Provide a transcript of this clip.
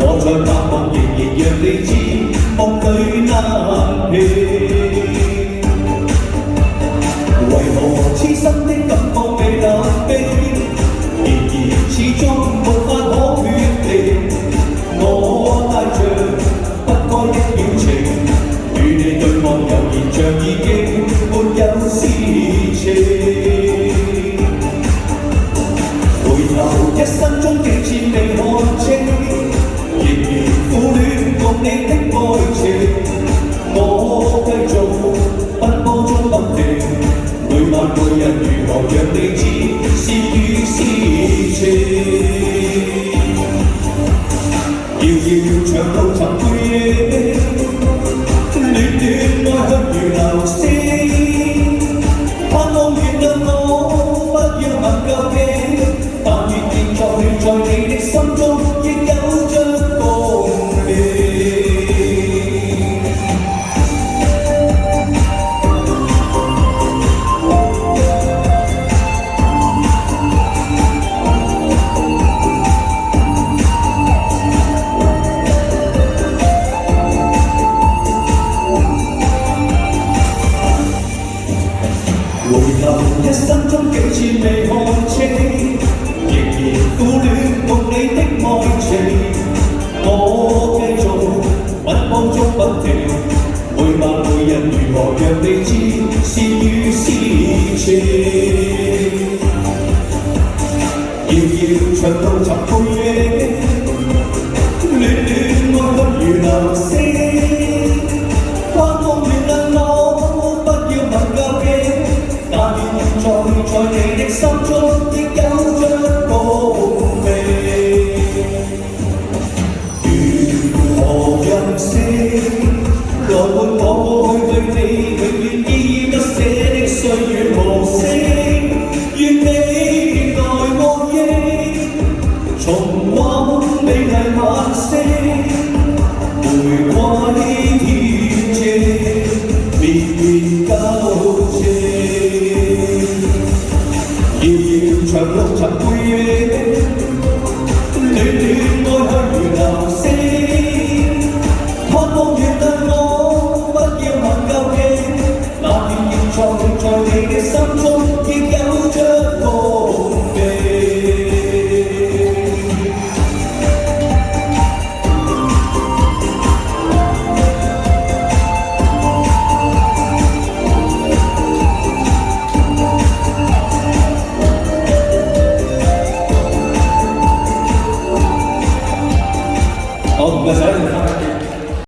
我在盼望，仍然讓你知，夢裏難平。為何痴心的感覺未能避？然而始終無法可決定。我帶着不該的表情，與你對望，又現像已經沒有事情。回頭一生中幾次未看清，仍然苦戀共你的愛情。我繼續奔波中不停，每晚每日如何讓你知是與是情。遙遙長路尋背影，暖暖愛恨如流星。盼望原諒我，不要問究竟。但願現在你的心中亦有着共鳴。回頭一生中幾次未看清，仍然苦戀共你的愛情。我繼續奔波中不停，每晚每日如何讓你知是與是情。遙遙長路尋背影，暖暖愛恨如流星。盼望原諒我，不要問究竟。但願在你的心中亦有着共鳴。如何任性，來換我過去對你永遠依依不捨的歲月無聲。願你來獲益，重溫美麗晚星。